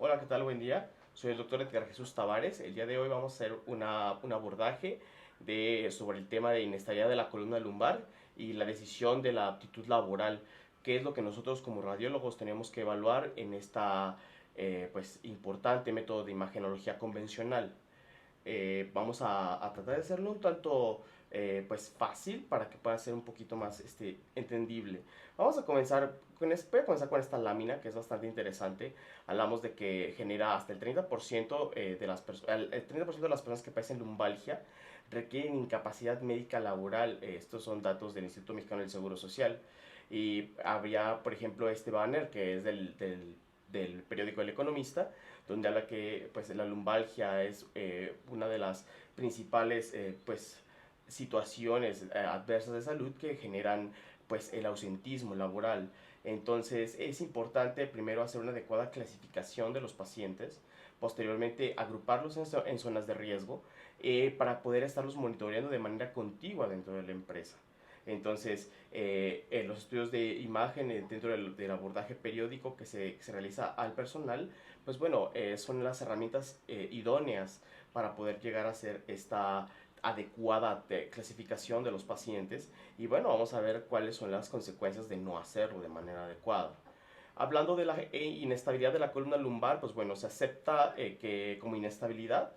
Hola, ¿qué tal? Buen día. Soy el doctor Edgar Jesús Tavares. El día de hoy vamos a hacer un abordaje sobre el tema de inestabilidad de la columna lumbar y la decisión de la aptitud laboral. ¿Qué es lo que nosotros como radiólogos tenemos que evaluar en esta importante método de imagenología convencional? Vamos a tratar de hacerlo un tanto fácil para que pueda ser un poquito más entendible. Vamos a comenzar voy a comenzar con esta lámina que es bastante interesante. Hablamos de que genera hasta el 30% el 30% de las personas que padecen lumbalgia requieren incapacidad médica laboral. Estos son datos del Instituto Mexicano del Seguro Social. Y habría, por ejemplo, este banner que es del periódico El Economista, donde habla que pues, la lumbalgia es una de las principales situaciones adversas de salud que generan pues, el ausentismo laboral. Entonces es importante primero hacer una adecuada clasificación de los pacientes, posteriormente agruparlos en zonas de riesgo para poder estarlos monitoreando de manera contigua dentro de la empresa. Entonces, en los estudios de imagen dentro del abordaje periódico que se realiza al personal, pues bueno, son las herramientas idóneas para poder llegar a hacer esta adecuada clasificación de los pacientes y bueno, vamos a ver cuáles son las consecuencias de no hacerlo de manera adecuada. Hablando de la inestabilidad de la columna lumbar, pues bueno, se acepta que como inestabilidad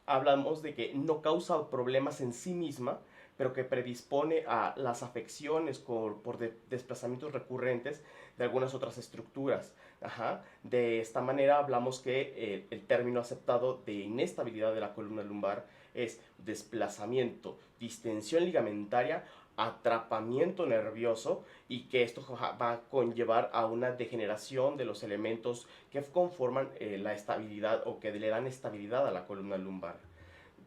hablamos de que no causa problemas en sí misma, pero que predispone a las afecciones por desplazamientos recurrentes de algunas otras estructuras. Ajá. De esta manera hablamos que el término aceptado de inestabilidad de la columna lumbar es desplazamiento, distensión ligamentaria, atrapamiento nervioso y que esto va a conllevar a una degeneración de los elementos que conforman la estabilidad o que le dan estabilidad a la columna lumbar.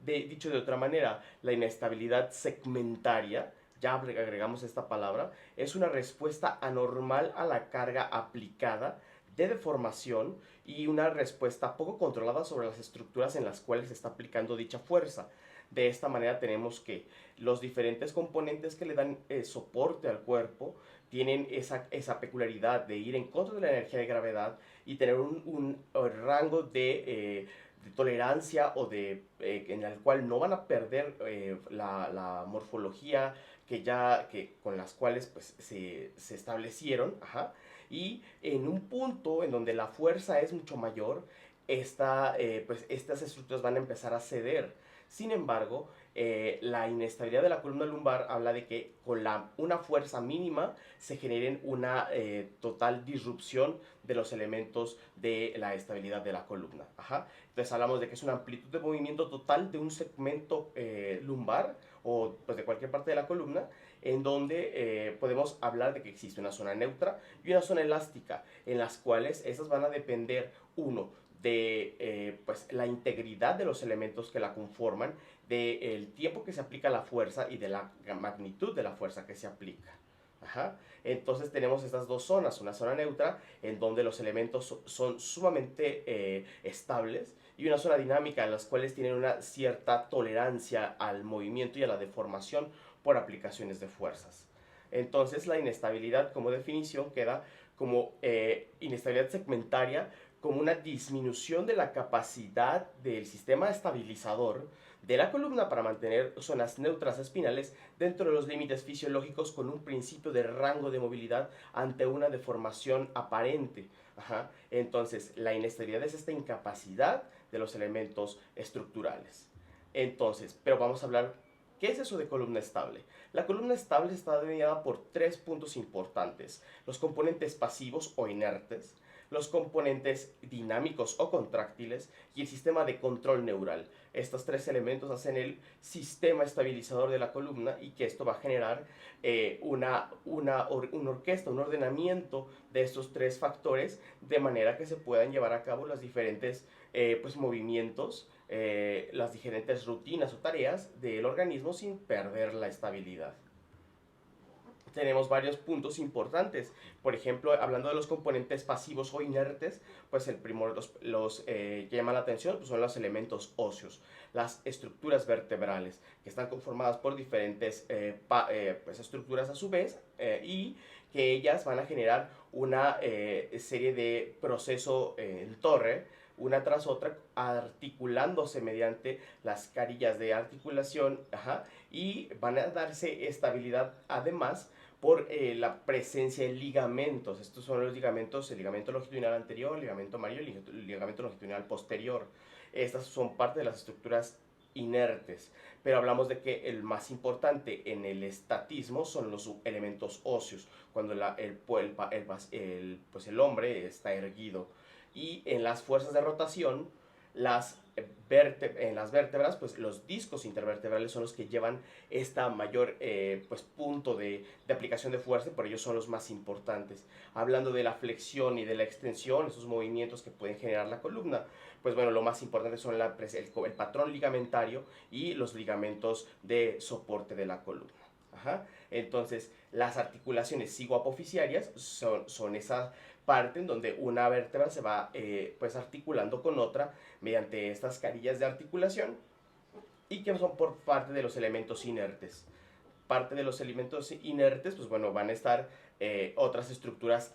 Dicho de otra manera, la inestabilidad segmentaria, ya agregamos esta palabra, es una respuesta anormal a la carga aplicada de deformación y una respuesta poco controlada sobre las estructuras en las cuales se está aplicando dicha fuerza. De esta manera tenemos que los diferentes componentes que le dan soporte al cuerpo tienen esa peculiaridad de ir en contra de la energía de gravedad y tener un rango de tolerancia o en el cual no van a perder la morfología con las cuales pues, se establecieron, ajá, y en un punto en donde la fuerza es mucho mayor, estas estructuras van a empezar a ceder. Sin embargo, la inestabilidad de la columna lumbar habla de que con una fuerza mínima se generen una total disrupción de los elementos de la estabilidad de la columna. Ajá. Entonces hablamos de que es una amplitud de movimiento total de un segmento lumbar o pues, de cualquier parte de la columna, en donde podemos hablar de que existe una zona neutra y una zona elástica, en las cuales esas van a depender, uno, de la integridad de los elementos que la conforman, del tiempo que se aplica la fuerza y de la magnitud de la fuerza que se aplica. Ajá. Entonces tenemos estas dos zonas, una zona neutra en donde los elementos son sumamente estables y una zona dinámica en las cuales tienen una cierta tolerancia al movimiento y a la deformación por aplicaciones de fuerzas. Entonces la inestabilidad como definición queda como inestabilidad segmentaria, como una disminución de la capacidad del sistema estabilizador de la columna para mantener zonas neutras espinales dentro de los límites fisiológicos con un principio de rango de movilidad ante una deformación aparente. Ajá. Entonces, la inestabilidad es esta incapacidad de los elementos estructurales. Entonces, pero vamos a hablar, ¿qué es eso de columna estable? La columna estable está delineada por tres puntos importantes: los componentes pasivos o inertes, los componentes dinámicos o contráctiles y el sistema de control neural. Estos tres elementos hacen el sistema estabilizador de la columna y que esto va a generar una orquesta, un ordenamiento de estos tres factores de manera que se puedan llevar a cabo los diferentes movimientos, las diferentes rutinas o tareas del organismo sin perder la estabilidad. Tenemos varios puntos importantes. Por ejemplo, hablando de los componentes pasivos o inertes, pues el primero que llaman la atención pues son los elementos óseos, las estructuras vertebrales, que están conformadas por diferentes estructuras a su vez y que ellas van a generar una serie de proceso en torre, una tras otra, articulándose mediante las carillas de articulación, ajá, y van a darse estabilidad además por la presencia de ligamentos. Estos son los ligamentos, el ligamento longitudinal anterior, el ligamento mayor y el ligamento longitudinal posterior. Estas son parte de las estructuras inertes, pero hablamos de que el más importante en el estatismo son los elementos óseos, cuando pues el hombre está erguido. Y en las fuerzas de rotación, en las vértebras, pues los discos intervertebrales son los que llevan esta mayor pues, punto de aplicación de fuerza, y por ello son los más importantes. Hablando de la flexión y de la extensión, esos movimientos que pueden generar la columna, pues bueno, lo más importante son el patrón ligamentario y los ligamentos de soporte de la columna. Ajá. Entonces, las articulaciones cigoapofisiarias son esa parte en donde una vértebra se va pues articulando con otra mediante estas carillas de articulación, y que son por parte de los elementos inertes. Parte de los elementos inertes, pues bueno, van a estar otras estructuras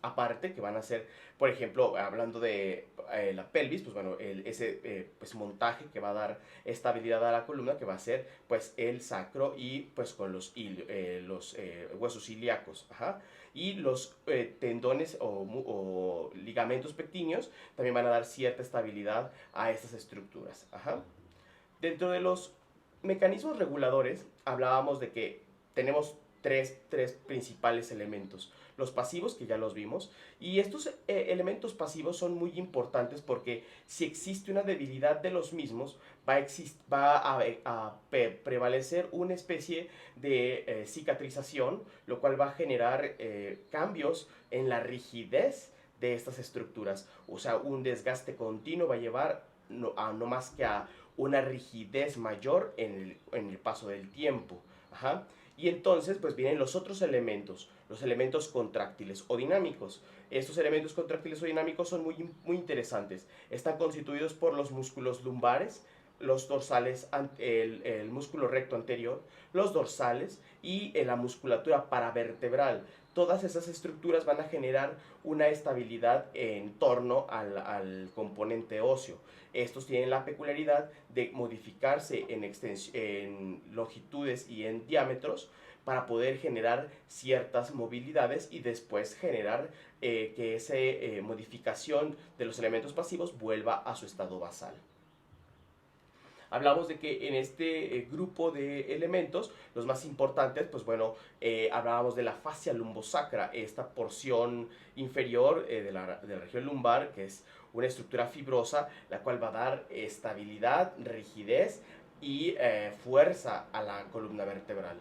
aparte, que van a ser, por ejemplo, hablando de la pelvis, pues bueno, ese pues montaje que va a dar estabilidad a la columna, que va a ser pues el sacro y pues con los huesos ilíacos, ajá. Y los tendones o ligamentos pectíneos también van a dar cierta estabilidad a estas estructuras, ajá. Dentro de los mecanismos reguladores, hablábamos de que tenemos tres principales elementos. Los pasivos, que ya los vimos, y estos elementos pasivos son muy importantes porque si existe una debilidad de los mismos, va a prevalecer una especie de cicatrización, lo cual va a generar cambios en la rigidez de estas estructuras. O sea, un desgaste continuo va a llevar no más que a una rigidez mayor en el paso del tiempo. Ajá. Y entonces pues vienen los otros elementos, los elementos contráctiles o dinámicos. Estos elementos contráctiles o dinámicos son muy interesantes. Están constituidos por los músculos lumbares, los dorsales, el músculo recto anterior, los dorsales y la musculatura paravertebral. Todas esas estructuras van a generar una estabilidad en torno al componente óseo. Estos tienen la peculiaridad de modificarse en longitudes y en diámetros para poder generar ciertas movilidades y después generar que esa modificación de los elementos pasivos vuelva a su estado basal. Hablamos de que en este grupo de elementos, los más importantes, pues bueno, hablábamos de la fascia lumbosacra, esta porción inferior de la región lumbar, que es una estructura fibrosa, la cual va a dar estabilidad, rigidez y fuerza a la columna vertebral.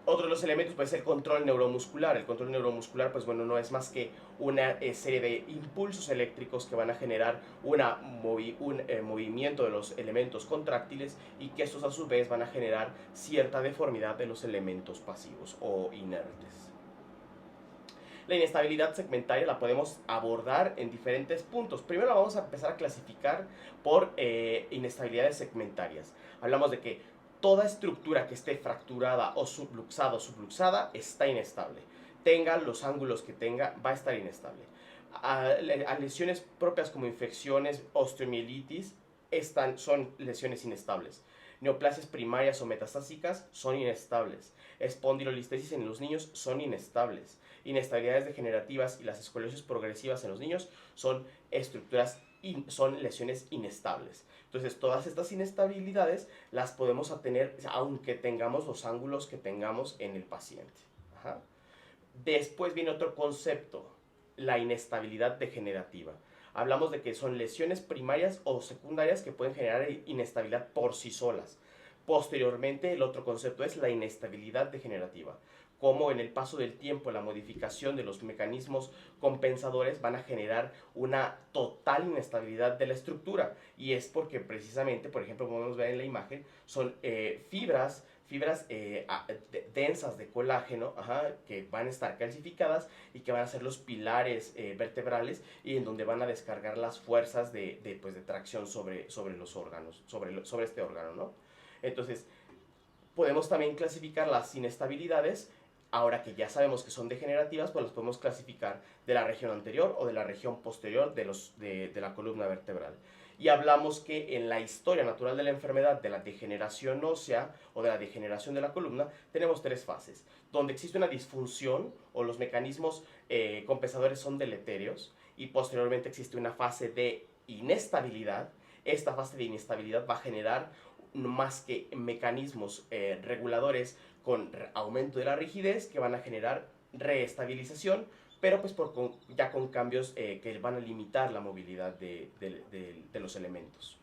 Otro de los elementos puede ser el control neuromuscular. El control neuromuscular, pues bueno, no es más que una serie de impulsos eléctricos que van a generar un movimiento de los elementos contráctiles, y que estos a su vez van a generar cierta deformidad de los elementos pasivos o inertes. La inestabilidad segmentaria la podemos abordar en diferentes puntos. Primero vamos a empezar a clasificar por inestabilidades segmentarias. Hablamos de que toda estructura que esté fracturada o subluxada está inestable. Tenga los ángulos que tenga, va a estar inestable. A lesiones propias como infecciones, osteomielitis, son lesiones inestables. Neoplasias primarias o metastásicas son inestables. Espondilolistesis en los niños son inestables. Inestabilidades degenerativas y las escoliosis progresivas en los niños son lesiones inestables. Entonces, todas estas inestabilidades las podemos obtener aunque tengamos los ángulos que tengamos en el paciente. Ajá. Después viene otro concepto, la inestabilidad degenerativa. Hablamos de que son lesiones primarias o secundarias que pueden generar inestabilidad por sí solas. Posteriormente, el otro concepto es la inestabilidad degenerativa. Como en el paso del tiempo, la modificación de los mecanismos compensadores van a generar una total inestabilidad de la estructura. Y es porque precisamente, por ejemplo, como podemos ver en la imagen, son fibras densas de colágeno, ajá, que van a estar calcificadas y que van a ser los pilares vertebrales, y en donde van a descargar las fuerzas de tracción sobre los órganos, sobre este órgano, ¿no? Entonces, podemos también clasificar las inestabilidades Ahora que ya sabemos que son degenerativas, pues las podemos clasificar de la región anterior o de la región posterior de la columna vertebral. Y hablamos que en la historia natural de la enfermedad, de la degeneración ósea o de la degeneración de la columna, tenemos tres fases, donde existe una disfunción o los mecanismos compensadores son deletéreos, y posteriormente existe una fase de inestabilidad. Esta fase de inestabilidad va a generar más que mecanismos reguladores con aumento de la rigidez que van a generar reestabilización, pero pues ya con cambios que van a limitar la movilidad de los elementos.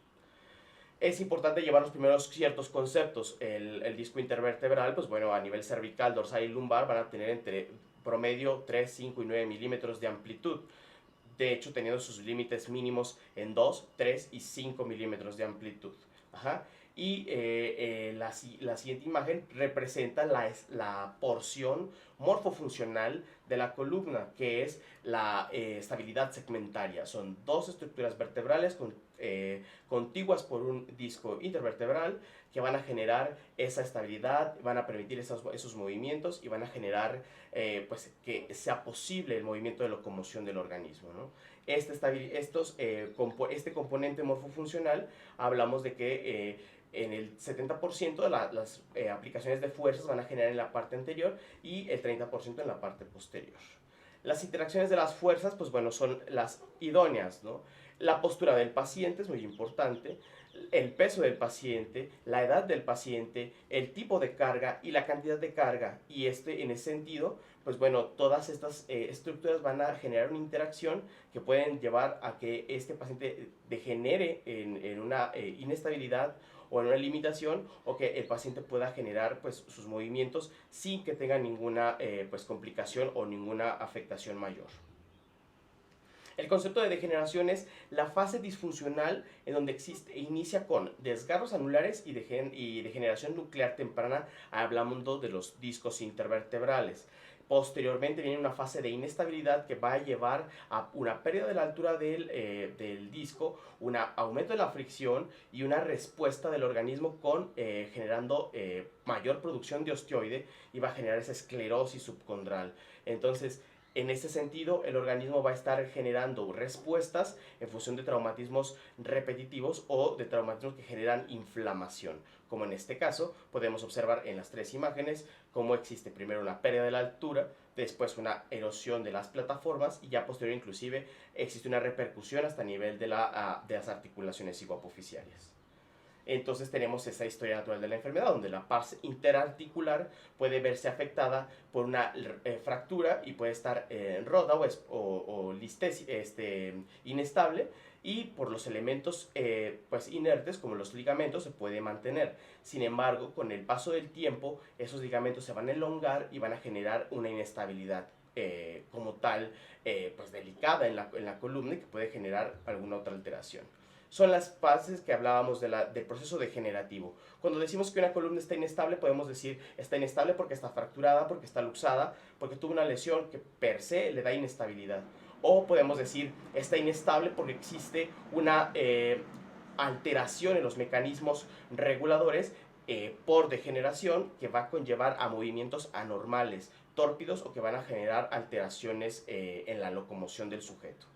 Es importante llevar los primeros ciertos conceptos. El disco intervertebral, pues bueno, a nivel cervical, dorsal y lumbar van a tener entre promedio 3, 5 y 9 milímetros de amplitud. De hecho, teniendo sus límites mínimos en 2, 3 y 5 milímetros de amplitud. Ajá. Y la siguiente imagen representa la porción morfofuncional de la columna, que es la estabilidad segmentaria. Son dos estructuras vertebrales contiguas por un disco intervertebral que van a generar esa estabilidad, van a permitir esos movimientos y van a generar pues, que sea posible el movimiento de locomoción del organismo, ¿no? Este componente morfofuncional, hablamos de que en el 70% de las aplicaciones de fuerzas van a generar en la parte anterior y el 30% en la parte posterior. Las interacciones de las fuerzas, pues bueno, son las idóneas, ¿no? La postura del paciente es muy importante, el peso del paciente, la edad del paciente, el tipo de carga y la cantidad de carga. Y en ese sentido, pues bueno, todas estas estructuras van a generar una interacción que pueden llevar a que este paciente degenere en una inestabilidad o en una limitación, o que el paciente pueda generar pues sus movimientos sin que tenga ninguna pues complicación o ninguna afectación mayor. El concepto de degeneración es la fase disfuncional en donde inicia con desgarros anulares y degeneración nuclear temprana, hablando de los discos intervertebrales. Posteriormente viene una fase de inestabilidad que va a llevar a una pérdida de la altura del disco, un aumento de la fricción y una respuesta del organismo generando mayor producción de osteoide, y va a generar esa esclerosis subcondral. Entonces, en ese sentido, el organismo va a estar generando respuestas en función de traumatismos repetitivos o de traumatismos que generan inflamación. Como en este caso, podemos observar en las tres imágenes cómo existe primero una pérdida de la altura, después una erosión de las plataformas y ya posterior inclusive existe una repercusión hasta el nivel de las articulaciones hipoapofisiales. Entonces tenemos esa historia natural de la enfermedad, donde la parte interarticular puede verse afectada por una fractura y puede estar rota o inestable, y por los elementos pues inertes como los ligamentos se puede mantener. Sin embargo, con el paso del tiempo, esos ligamentos se van a elongar y van a generar una inestabilidad como tal, pues delicada en la columna, y que puede generar alguna otra alteración. Son las fases que hablábamos del proceso degenerativo. Cuando decimos que una columna está inestable, podemos decir está inestable porque está fracturada, porque está luxada, porque tuvo una lesión que per se le da inestabilidad. O podemos decir está inestable porque existe una alteración en los mecanismos reguladores por degeneración, que va a conllevar a movimientos anormales, tórpidos, o que van a generar alteraciones en la locomoción del sujeto.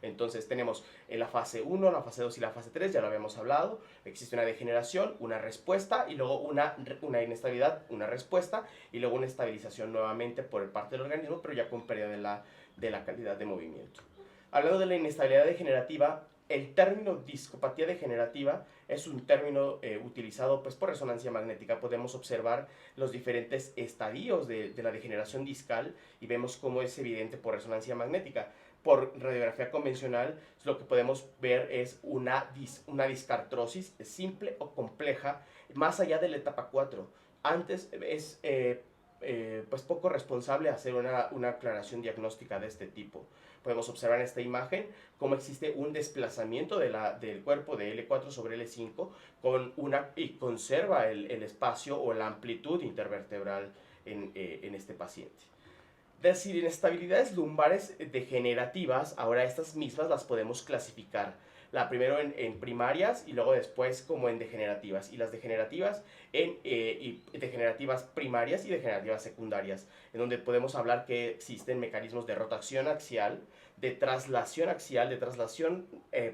Entonces tenemos en la fase 1, la fase 2 y la fase 3, ya lo habíamos hablado. Existe una degeneración, una respuesta, y luego una inestabilidad, una respuesta, y luego una estabilización nuevamente por parte del organismo, pero ya con pérdida de la calidad de movimiento. Hablando de la inestabilidad degenerativa, el término discopatía degenerativa es un término utilizado pues, por resonancia magnética. Podemos observar los diferentes estadios de la degeneración discal y vemos cómo es evidente por resonancia magnética. Por radiografía convencional, lo que podemos ver es una discartrosis simple o compleja, más allá de la etapa 4. Antes es pues poco responsable hacer una aclaración diagnóstica de este tipo. Podemos observar en esta imagen cómo existe un desplazamiento del cuerpo de L4 sobre L5 y conserva el espacio o la amplitud intervertebral en este paciente. Las inestabilidades lumbares degenerativas, ahora estas mismas las podemos clasificar. La primero en primarias y luego después como en degenerativas. Y las degenerativas en degenerativas primarias y degenerativas secundarias, en donde podemos hablar que existen mecanismos de rotación axial, de traslación axial, de traslación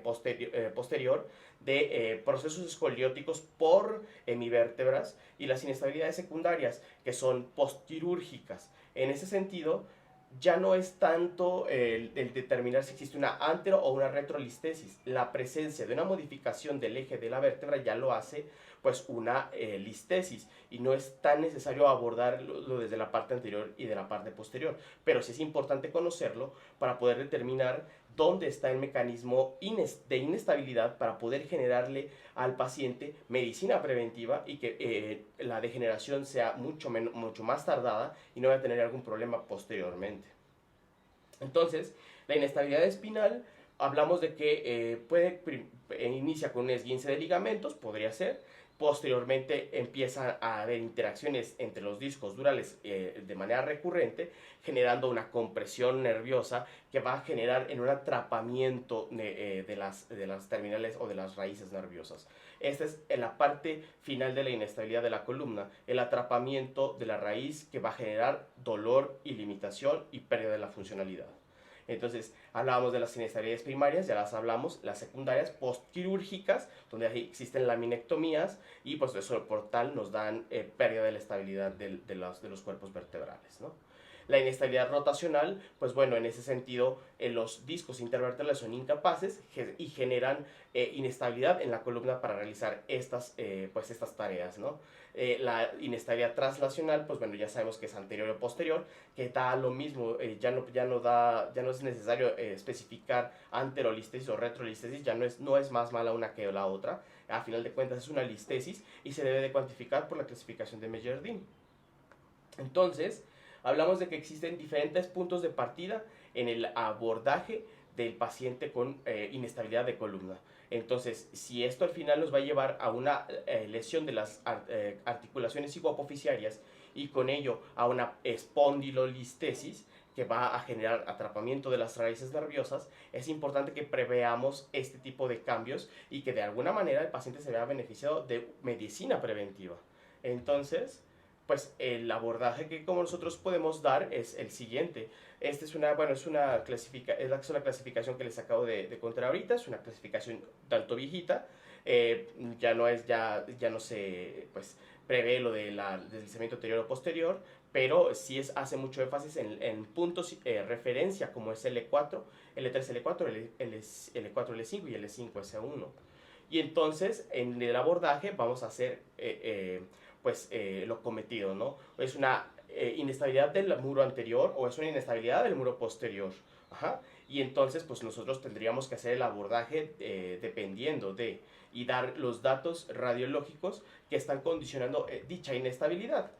posterior, de procesos escolióticos por hemivértebras, y las inestabilidades secundarias, que son postquirúrgicas. En ese sentido, ya no es tanto el determinar si existe una antero o una retrolistesis. La presencia de una modificación del eje de la vértebra ya lo hace pues una listesis, y no es tan necesario abordarlo desde la parte anterior y de la parte posterior, pero sí es importante conocerlo para poder determinar dónde está el mecanismo de inestabilidad, para poder generarle al paciente medicina preventiva y que la degeneración sea mucho más tardada y no vaya a tener algún problema posteriormente. Entonces, la inestabilidad espinal, hablamos de que inicia con un esguince de ligamentos, podría ser. Posteriormente empiezan a haber interacciones entre los discos durales de manera recurrente, generando una compresión nerviosa que va a generar en un atrapamiento de las terminales o de las raíces nerviosas. Esta es la parte final de la inestabilidad de la columna, el atrapamiento de la raíz, que va a generar dolor y limitación y pérdida de la funcionalidad. Entonces, hablábamos de las inestabilidades primarias, ya las hablamos, las secundarias, postquirúrgicas, donde existen laminectomías, y pues eso por tal nos dan pérdida de la estabilidad de los cuerpos vertebrales, ¿no? La inestabilidad rotacional, pues bueno, en ese sentido, los discos intervertebrales son incapaces y generan inestabilidad en la columna para realizar estas tareas, ¿no? La inestabilidad translacional, pues bueno, ya sabemos que es anterior o posterior, que da lo mismo, ya no es necesario especificar anterolistesis o retrolistesis, no es más mala una que la otra. A final de cuentas es una listesis y se debe de cuantificar por la clasificación de Meyerdin. Entonces, hablamos de que existen diferentes puntos de partida en el abordaje del paciente con inestabilidad de columna. Entonces, si esto al final nos va a llevar a una lesión de las articulaciones hipoapofisiarias, y con ello a una espondilolistesis que va a generar atrapamiento de las raíces nerviosas, es importante que preveamos este tipo de cambios y que de alguna manera el paciente se vea beneficiado de medicina preventiva. Entonces, pues el abordaje que como nosotros podemos dar es el siguiente. Esta es una clasificación que les acabo de contar ahorita, es una clasificación tanto viejita, ya no se pues prevé lo del deslizamiento anterior o posterior, pero sí hace mucho énfasis en puntos referencia, como es L4, L3, L4, L4, L5 y L5, S1. Y entonces en el abordaje vamos a hacer lo cometido, ¿no? Es una inestabilidad del muro anterior o es una inestabilidad del muro posterior. Ajá. Y entonces pues nosotros tendríamos que hacer el abordaje dependiendo de y dar los datos radiológicos que están condicionando dicha inestabilidad.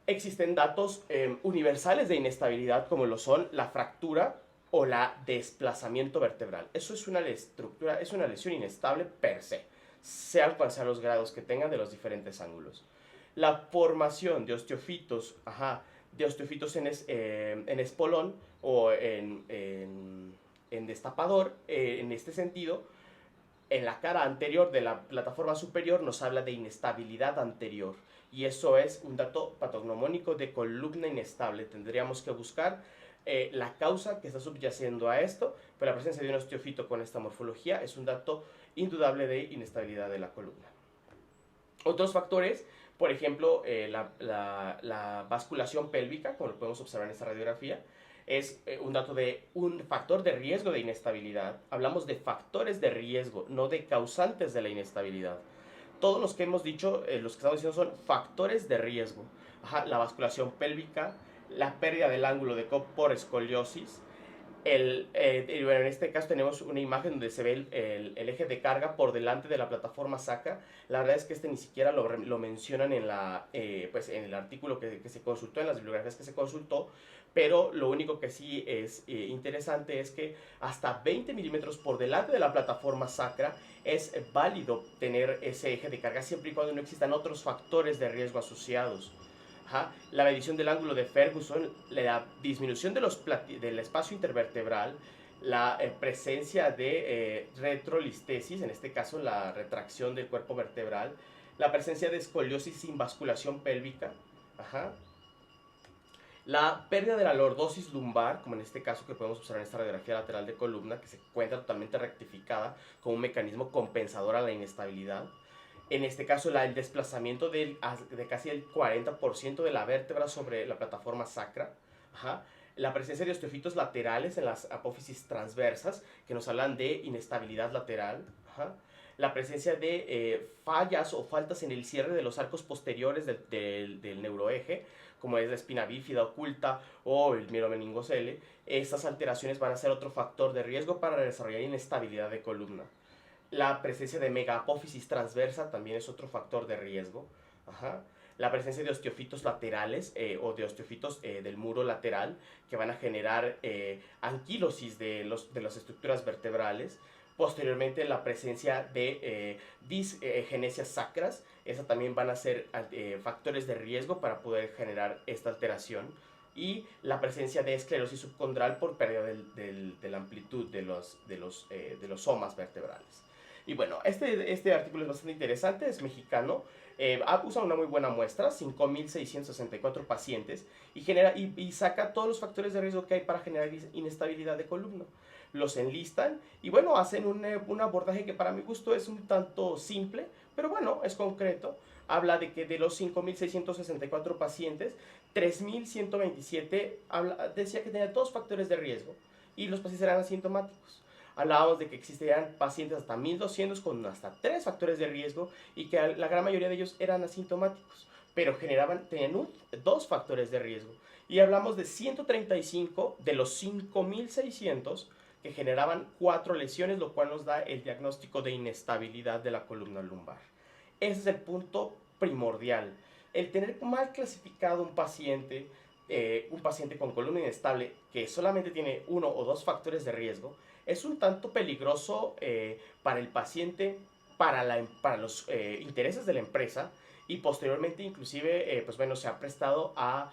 Existen datos universales de inestabilidad, como lo son la fractura o la desplazamiento vertebral. Eso es una estructura, es una lesión inestable per se, sean cuales sean los grados que tengan de los diferentes ángulos. La formación de osteofitos, en espolón o en destapador, en este sentido, en la cara anterior de la plataforma superior nos habla de inestabilidad anterior, y eso es un dato patognomónico de columna inestable. Tendríamos que buscar la causa que está subyacendo a esto, pero la presencia de un osteofito con esta morfología es un dato indudable de inestabilidad de la columna. Otros factores, por ejemplo, la basculación pélvica, como lo podemos observar en esta radiografía, es un factor de riesgo de inestabilidad. Hablamos de factores de riesgo, no de causantes de la inestabilidad. Todos los que hemos dicho, los que estamos diciendo son factores de riesgo. La basculación pélvica, la pérdida del ángulo de Cobb por escoliosis. En este caso tenemos una imagen donde se ve el eje de carga por delante de la plataforma sacra. La verdad es que ni siquiera lo mencionan en el artículo que se consultó, en las bibliografías que se consultó, pero lo único que sí es interesante es que hasta 20 milímetros por delante de la plataforma sacra es válido tener ese eje de carga, siempre y cuando no existan otros factores de riesgo asociados. Ajá. La medición del ángulo de Ferguson, la disminución de del espacio intervertebral, la presencia de retrolistesis, en este caso la retracción del cuerpo vertebral, la presencia de escoliosis sin basculación pélvica, ajá. La pérdida de la lordosis lumbar, como en este caso que podemos observar en esta radiografía lateral de columna, que se encuentra totalmente rectificada como un mecanismo compensador a la inestabilidad. En este caso, el desplazamiento de casi el 40% de la vértebra sobre la plataforma sacra. Ajá. La presencia de osteofitos laterales en las apófisis transversas, que nos hablan de inestabilidad lateral. Ajá. La presencia de fallas o faltas en el cierre de los arcos posteriores del neuroeje, como es la espina bífida oculta o el mielomeningocele. Estas alteraciones van a ser otro factor de riesgo para desarrollar inestabilidad de columna. La presencia de megaapófisis transversa también es otro factor de riesgo. Ajá. La presencia de osteofitos laterales o de osteofitos del muro lateral que van a generar anquilosis de las estructuras vertebrales. Posteriormente, la presencia de disgenesias sacras. Esas también van a ser factores de riesgo para poder generar esta alteración. Y la presencia de esclerosis subcondral por pérdida de la amplitud de los somas vertebrales. Y bueno, este artículo es bastante interesante, es mexicano, usa una muy buena muestra, 5.664 pacientes, y saca todos los factores de riesgo que hay para generar inestabilidad de columna. Los enlistan y bueno, hacen un abordaje que para mi gusto es un tanto simple, pero bueno, es concreto. Habla de que de los 5.664 pacientes, 3.127 decía que tenía dos factores de riesgo y los pacientes eran asintomáticos. Hablábamos de que existían pacientes hasta 1.200 con hasta 3 factores de riesgo y que la gran mayoría de ellos eran asintomáticos, pero tenían 2 factores de riesgo. Y hablamos de 135 de los 5.600 que generaban 4 lesiones, lo cual nos da el diagnóstico de inestabilidad de la columna lumbar. Ese es el punto primordial. El tener mal clasificado un paciente con columna inestable que solamente tiene 1 o 2 factores de riesgo, es un tanto peligroso para el paciente, para los intereses de la empresa y posteriormente inclusive pues bueno, se ha prestado a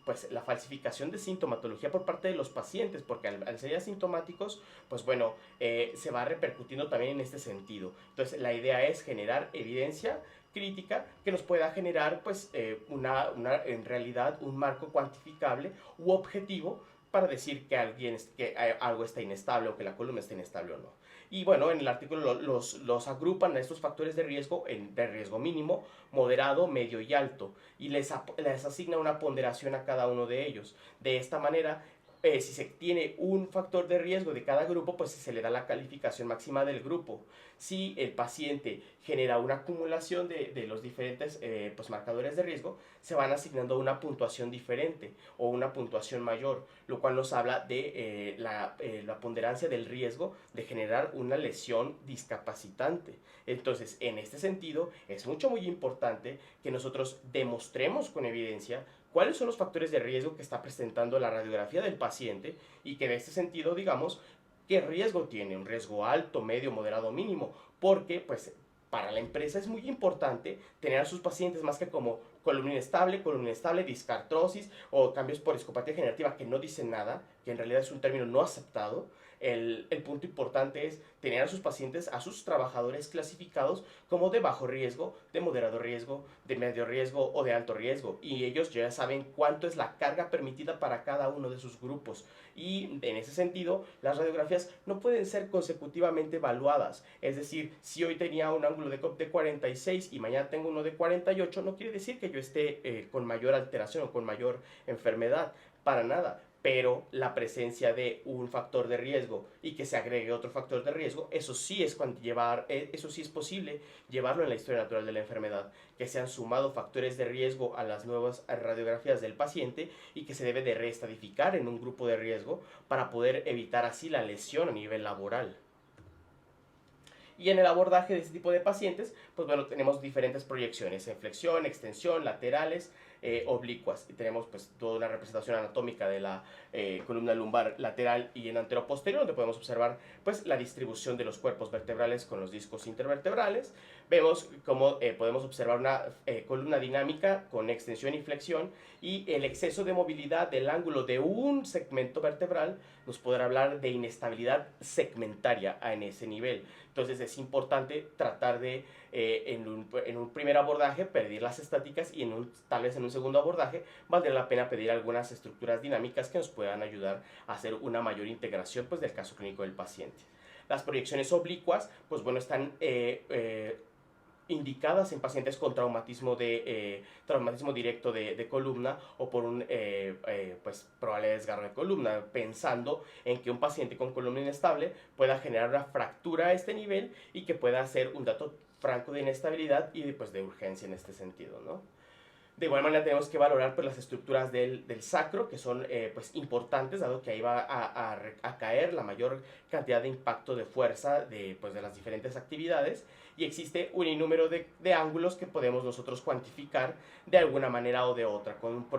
pues la falsificación de sintomatología por parte de los pacientes, porque al ser asintomáticos pues bueno, se va repercutiendo también en este sentido. Entonces la idea es generar evidencia crítica que nos pueda generar pues en realidad un marco cuantificable u objetivo para decir que algo está inestable o que la columna está inestable o no. Y bueno, en el artículo los agrupan a estos factores de riesgo de riesgo mínimo, moderado, medio y alto, y les asigna una ponderación a cada uno de ellos. De esta manera, si se tiene un factor de riesgo de cada grupo, pues se le da la calificación máxima del grupo. Si el paciente genera una acumulación de los diferentes pues marcadores de riesgo, se van asignando una puntuación diferente o una puntuación mayor, lo cual nos habla de la ponderancia del riesgo de generar una lesión discapacitante. Entonces, en este sentido, es muy importante que nosotros demostremos con evidencia cuáles son los factores de riesgo que está presentando la radiografía del paciente y que en este sentido digamos qué riesgo tiene, un riesgo alto, medio, moderado, mínimo, porque pues para la empresa es muy importante tener a sus pacientes más que como columna inestable, discartrosis o cambios por escopatía generativa que no dicen nada, que en realidad es un término no aceptado. El punto importante es tener a sus pacientes, a sus trabajadores clasificados como de bajo riesgo, de moderado riesgo, de medio riesgo o de alto riesgo. Y ellos ya saben cuánto es la carga permitida para cada uno de sus grupos. Y en ese sentido, las radiografías no pueden ser consecutivamente evaluadas. Es decir, si hoy tenía un ángulo de COP de 46 y mañana tengo uno de 48, no quiere decir que yo esté con mayor alteración o con mayor enfermedad. Para nada. Pero la presencia de un factor de riesgo y que se agregue otro factor de riesgo, eso sí es posible llevarlo en la historia natural de la enfermedad, que se han sumado factores de riesgo a las nuevas radiografías del paciente y que se debe de reestratificar en un grupo de riesgo para poder evitar así la lesión a nivel laboral. Y en el abordaje de este tipo de pacientes, pues bueno, tenemos diferentes proyecciones en flexión, extensión, laterales, oblicuas. Y tenemos pues toda una representación anatómica de la columna lumbar lateral y en anteroposterior, donde podemos observar pues la distribución de los cuerpos vertebrales con los discos intervertebrales. Vemos cómo podemos observar una columna dinámica con extensión y flexión, y el exceso de movilidad del ángulo de un segmento vertebral nos podrá hablar de inestabilidad segmentaria en ese nivel. Entonces es importante tratar de, en un primer abordaje, pedir las estáticas, y tal vez en un segundo abordaje valdría la pena pedir algunas estructuras dinámicas que nos puedan ayudar a hacer una mayor integración pues, del caso clínico del paciente. Las proyecciones oblicuas, pues bueno, están indicadas en pacientes con traumatismo directo de columna o por un pues, probable desgarro de columna, pensando en que un paciente con columna inestable pueda generar una fractura a este nivel y que pueda ser un dato franco de inestabilidad y pues, de urgencia en este sentido, ¿no? De igual manera tenemos que valorar pues, las estructuras del sacro, que son pues, importantes, dado que ahí va a caer la mayor cantidad de impacto de fuerza pues, de las diferentes actividades, y existe un innúmero de ángulos que podemos nosotros cuantificar de alguna manera o de otra, con un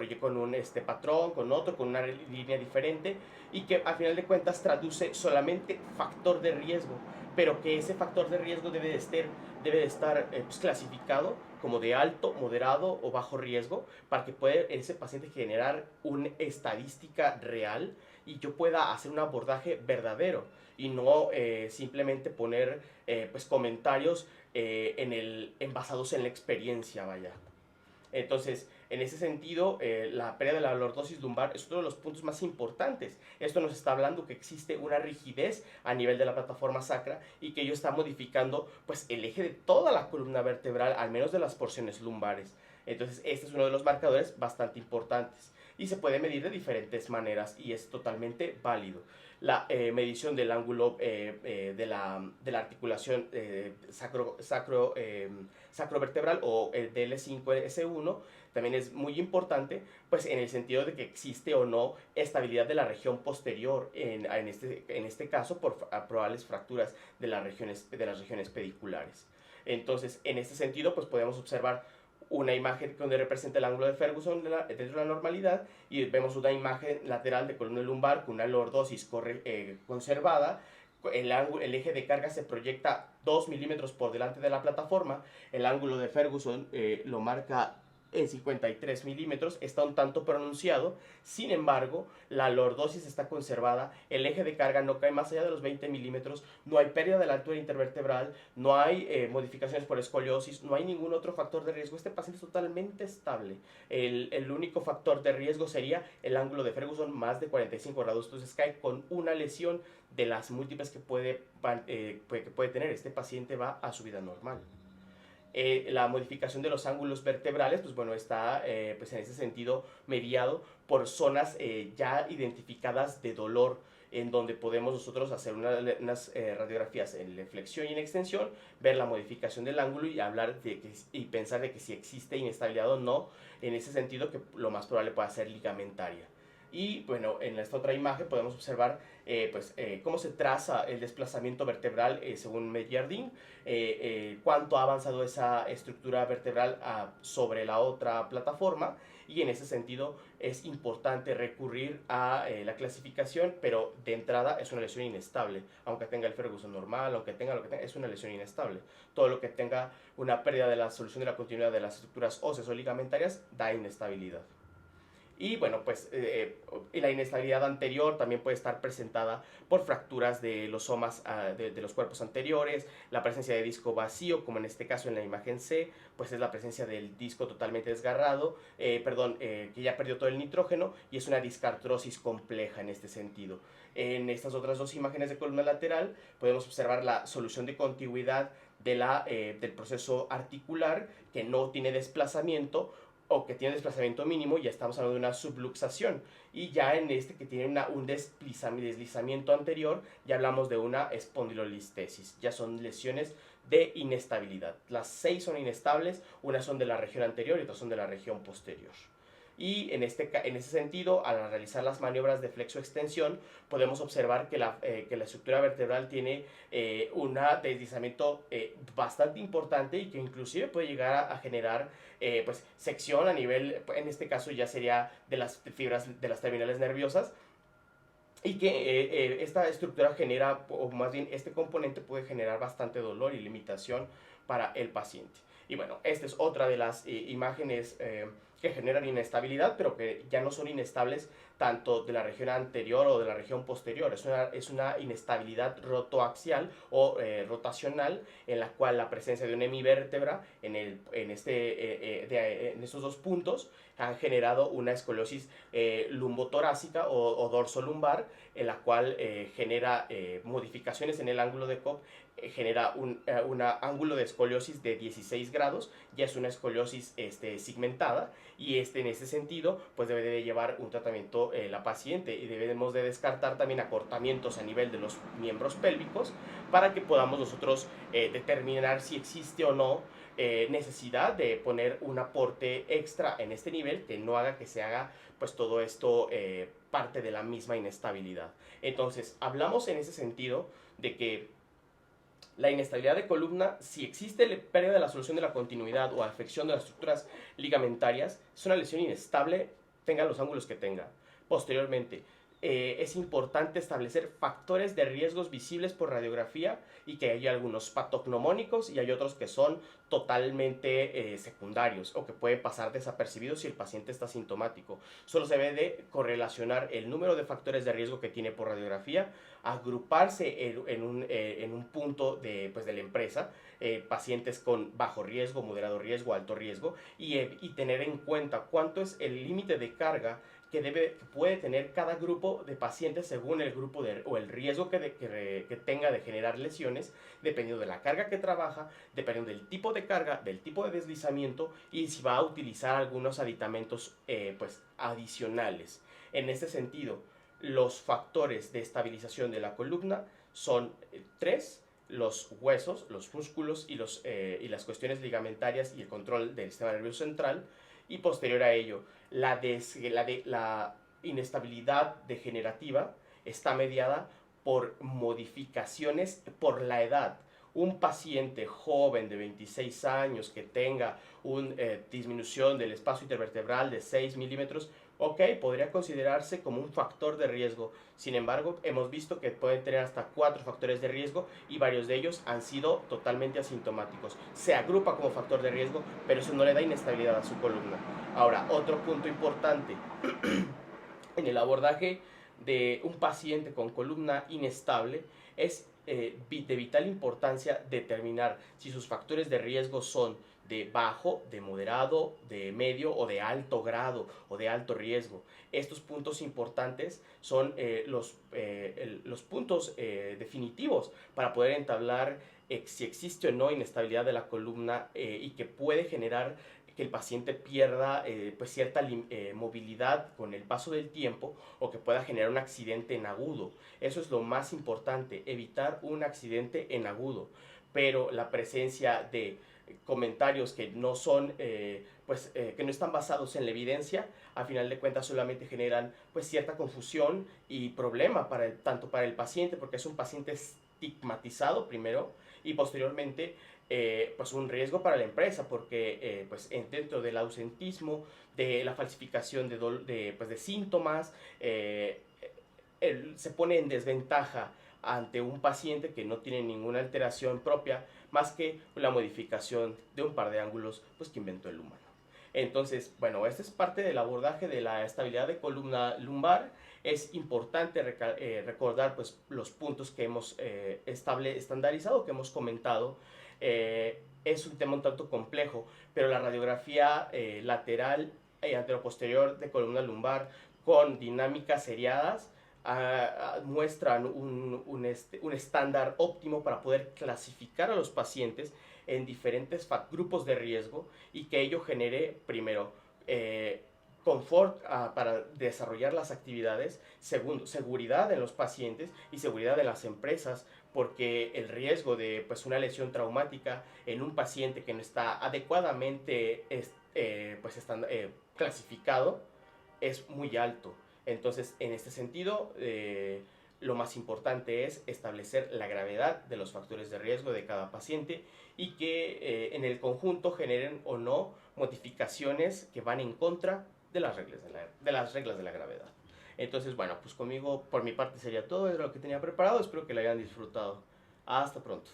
patrón, con otro, con una línea diferente, y que a final de cuentas traduce solamente factor de riesgo, pero que ese factor de riesgo debe de estar pues, clasificado como de alto, moderado o bajo riesgo, para que pueda ese paciente generar una estadística real y yo pueda hacer un abordaje verdadero y no simplemente poner pues comentarios basados en la experiencia, vaya. Entonces, en ese sentido, la pérdida de la lordosis lumbar es uno de los puntos más importantes. Esto nos está hablando que existe una rigidez a nivel de la plataforma sacra y que ello está modificando pues, el eje de toda la columna vertebral, al menos de las porciones lumbares. Entonces, este es uno de los marcadores bastante importantes y se puede medir de diferentes maneras y es totalmente válido. La medición del ángulo de la articulación sacrovertebral o el DL5S1 también es muy importante, pues en el sentido de que existe o no estabilidad de la región posterior, en este caso por probables fracturas de las regiones pediculares. Entonces, en este sentido, pues podemos observar una imagen donde representa el ángulo de Ferguson dentro de la normalidad, y vemos una imagen lateral de columna lumbar con una lordosis conservada. El eje de carga se proyecta 2 milímetros por delante de la plataforma. El ángulo de Ferguson lo marca en 53 milímetros, está un tanto pronunciado. Sin embargo, la lordosis está conservada, el eje de carga no cae más allá de los 20 milímetros, no hay pérdida de la altura intervertebral, no hay modificaciones por escoliosis, no hay ningún otro factor de riesgo. Este paciente es totalmente estable. El único factor de riesgo sería el ángulo de Ferguson más de 45 grados. Entonces cae con una lesión de las múltiples que puede tener. Este paciente va a su vida normal. La modificación de los ángulos vertebrales, pues bueno, está pues en ese sentido mediado por zonas ya identificadas de dolor, en donde podemos nosotros hacer unas radiografías en flexión y en extensión, ver la modificación del ángulo y hablar y pensar de que si existe inestabilidad o no, en ese sentido que lo más probable pueda ser ligamentaria. Y bueno, en esta otra imagen podemos observar cómo se traza el desplazamiento vertebral según Medjardín, cuánto ha avanzado esa estructura vertebral sobre la otra plataforma, y en ese sentido es importante recurrir a la clasificación, pero de entrada es una lesión inestable, aunque tenga el Ferguson normal, aunque tenga lo que tenga, es una lesión inestable. Todo lo que tenga una pérdida de la solución de la continuidad de las estructuras óseas o ligamentarias da inestabilidad. Y bueno, pues la inestabilidad anterior también puede estar presentada por fracturas de los somas de los cuerpos anteriores, la presencia de disco vacío, como en este caso en la imagen C, pues es la presencia del disco totalmente desgarrado, que ya perdió todo el nitrógeno, y es una discartrosis compleja en este sentido. En estas otras dos imágenes de columna lateral podemos observar la solución de contigüidad del proceso articular, que no tiene desplazamiento, o que tiene desplazamiento mínimo, ya estamos hablando de una subluxación. Y ya en este que tiene un deslizamiento anterior, ya hablamos de una espondilolistesis. Ya son lesiones de inestabilidad. Las 6 son inestables, unas son de la región anterior y otras son de la región posterior. y en ese sentido, al realizar las maniobras de flexoextensión, podemos observar que la estructura vertebral tiene un deslizamiento bastante importante y que inclusive puede llegar a generar pues sección a nivel, en este caso ya sería de las fibras de las terminales nerviosas, y que esta estructura genera, o más bien este componente puede generar bastante dolor y limitación para el paciente. Y bueno, esta es otra de las imágenes que generan inestabilidad, pero que ya no son inestables tanto de la región anterior o de la región posterior. Es una inestabilidad rotoaxial o rotacional, en la cual la presencia de una hemivértebra en estos dos puntos han generado una escoliosis lumbotorácica o dorsolumbar, en la cual genera modificaciones en el ángulo de Cobb, genera un ángulo de escoliosis de 16 grados, ya es una escoliosis segmentada, y en ese sentido pues debe llevar un tratamiento la paciente, y debemos de descartar también acortamientos a nivel de los miembros pélvicos para que podamos nosotros determinar si existe o no necesidad de poner un aporte extra en este nivel que no haga que se haga pues todo esto parte de la misma inestabilidad. Entonces, hablamos en ese sentido de que la inestabilidad de columna, si existe pérdida de la solución de la continuidad o afección de las estructuras ligamentarias, es una lesión inestable, tenga los ángulos que tenga. Posteriormente, es importante establecer factores de riesgos visibles por radiografía, y que hay algunos patognomónicos y hay otros que son totalmente secundarios o que pueden pasar desapercibidos si el paciente está sintomático. Solo se debe de correlacionar el número de factores de riesgo que tiene por radiografía, agruparse en un punto pues, de la empresa, pacientes con bajo riesgo, moderado riesgo, alto riesgo, y tener en cuenta cuánto es el límite de carga que puede tener cada grupo de pacientes según el grupo o el riesgo que tenga de generar lesiones, dependiendo de la carga que trabaja, dependiendo del tipo de carga, del tipo de deslizamiento, y si va a utilizar algunos aditamentos pues, adicionales. En este sentido, los factores de estabilización de la columna son tres: los huesos, los músculos y las cuestiones ligamentarias y el control del sistema nervioso central. Y posterior a ello, la inestabilidad degenerativa está mediada por modificaciones por la edad. Un paciente joven de 26 años que tenga una disminución del espacio intervertebral de 6 milímetros, ok, podría considerarse como un factor de riesgo. Sin embargo, hemos visto que pueden tener hasta 4 factores de riesgo, y varios de ellos han sido totalmente asintomáticos. Se agrupa como factor de riesgo, pero eso no le da inestabilidad a su columna. Ahora, otro punto importante en el abordaje de un paciente con columna inestable es de vital importancia determinar si sus factores de riesgo son de bajo, de moderado, de medio o de alto grado o de alto riesgo. Estos puntos importantes son los puntos definitivos para poder entablar si existe o no inestabilidad de la columna, y que puede generar que el paciente pierda pues cierta movilidad con el paso del tiempo, o que pueda generar un accidente en agudo. Eso es lo más importante, evitar un accidente en agudo. Pero la presencia de comentarios que no son que no están basados en la evidencia, a final de cuentas solamente generan pues cierta confusión y problema tanto para el paciente, porque es un paciente estigmatizado primero, y posteriormente pues un riesgo para la empresa, porque pues dentro del ausentismo, de la falsificación de síntomas, se pone en desventaja ante un paciente que no tiene ninguna alteración propia más que la modificación de un par de ángulos pues, que inventó el humano. Entonces, bueno, esta es parte del abordaje de la estabilidad de columna lumbar. Es importante recordar pues, los puntos que hemos estandarizado, que hemos comentado. Es un tema un tanto complejo, pero la radiografía lateral y anteroposterior de columna lumbar con dinámicas seriadas muestran un estándar óptimo para poder clasificar a los pacientes en diferentes grupos de riesgo, y que ello genere, primero, confort para desarrollar las actividades, segundo, seguridad en los pacientes y seguridad en las empresas, porque el riesgo de pues, una lesión traumática en un paciente que no está adecuadamente clasificado, es muy alto. Entonces, en este sentido, lo más importante es establecer la gravedad de los factores de riesgo de cada paciente y que en el conjunto generen o no modificaciones que van en contra de las reglas de la gravedad. Entonces, bueno, pues conmigo, por mi parte sería todo, era lo que tenía preparado, espero que lo hayan disfrutado. Hasta pronto.